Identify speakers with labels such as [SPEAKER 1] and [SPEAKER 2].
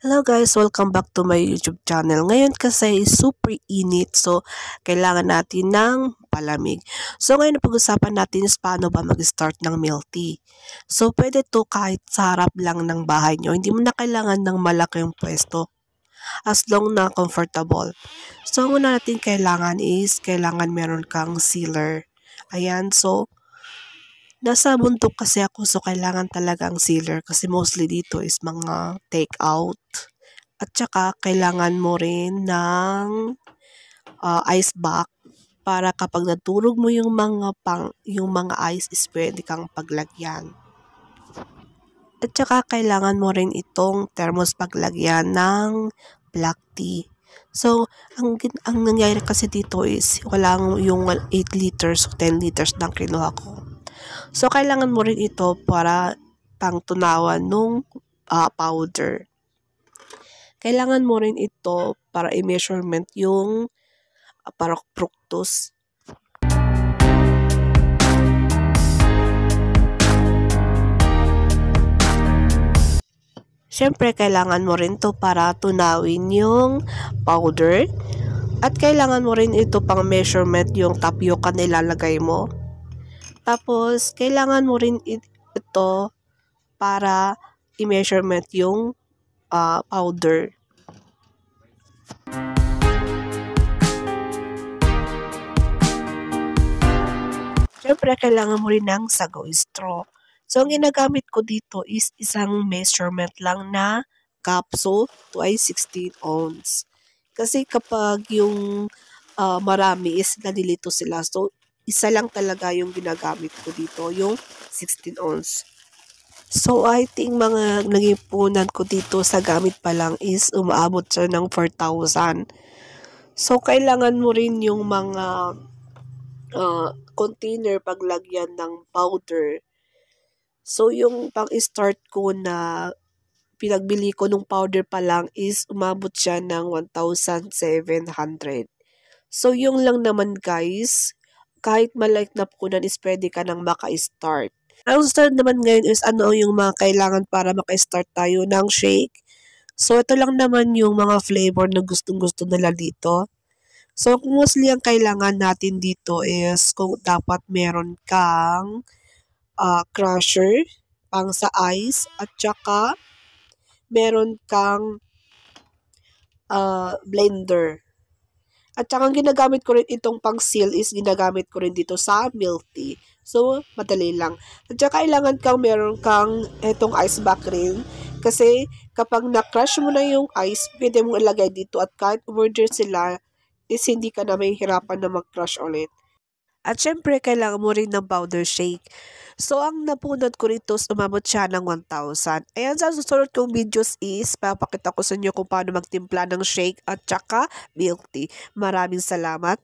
[SPEAKER 1] Hello guys, welcome back to my YouTube channel. Ngayon kasi super init, so kailangan natin ng palamig. So ngayon na pag-usapan natin is paano ba mag-start ng milk tea. So pwede to kahit sa harap lang ng bahay nyo. Hindi mo na kailangan ng malaking pwesto as long na comfortable. So ang una natin kailangan is meron kang sealer. Ayan, so nasa bundok kasi ako, so kailangan talagang sealer kasi mostly dito is mga take out. At saka kailangan mo rin ng ice pack para kapag naturog mo yung mga ice is pwede kang paglagyan. At saka kailangan mo rin itong thermos paglagyan ng black tea. So, ang nangyayari kasi dito is walang yung 8 liters o 10 liters lang kinuha ko. So, kailangan mo rin ito para pangtunawan nung powder. Kailangan mo rin ito para i-measurement yung para fructose. Siyempre, kailangan mo rin to para tunawin yung powder. At kailangan mo rin ito pang measurement yung tapioca na ilalagay mo. Tapos, kailangan mo rin ito para i-measurement yung powder. Siyempre, kailangan mo rin ng sago straw. So, ang ginagamit ko dito is isang measurement lang na capsule, ito ay 16 ounce. Kasi kapag yung marami is nalilito sila. So, isa lang talaga yung ginagamit ko dito, yung 16 ounce. So, I think mga nagipunan ko dito sa gamit pa lang is umaabot siya ng 4,000. So, kailangan mo rin yung mga container paglagyan ng powder. So, yung pang-start ko na pinagbili ko nung powder pa lang is umabot siya ng 1,700. So, yung lang naman guys, kahit maliit na punan is pwede ka nang maka-start. Ang start naman ngayon is ano yung mga kailangan para maka-start tayo ng shake. So, ito lang naman yung mga flavor na gustong-gusto nila dito. So, mostly ang kailangan natin dito is kung dapat meron kang crusher pang sa ice at saka meron kang blender. At saka ang ginagamit ko rin itong pang seal is ginagamit ko rin dito sa milk tea. So, madali lang. At saka kailangan meron kang itong ice pack rin. Kasi kapag na-crush mo na yung ice, pwede mong ilagay dito at kahit order sila, is hindi ka na may hirapan na mag-crush ulit. At syempre, kailangan mo rin ng powder shake. So, ang napunod ko rito, umabot siya ng 1,000. Ayan, sa susunod kong videos is, papakita ko sa inyo kung paano magtimpla ng shake at saka milk tea. Maraming salamat.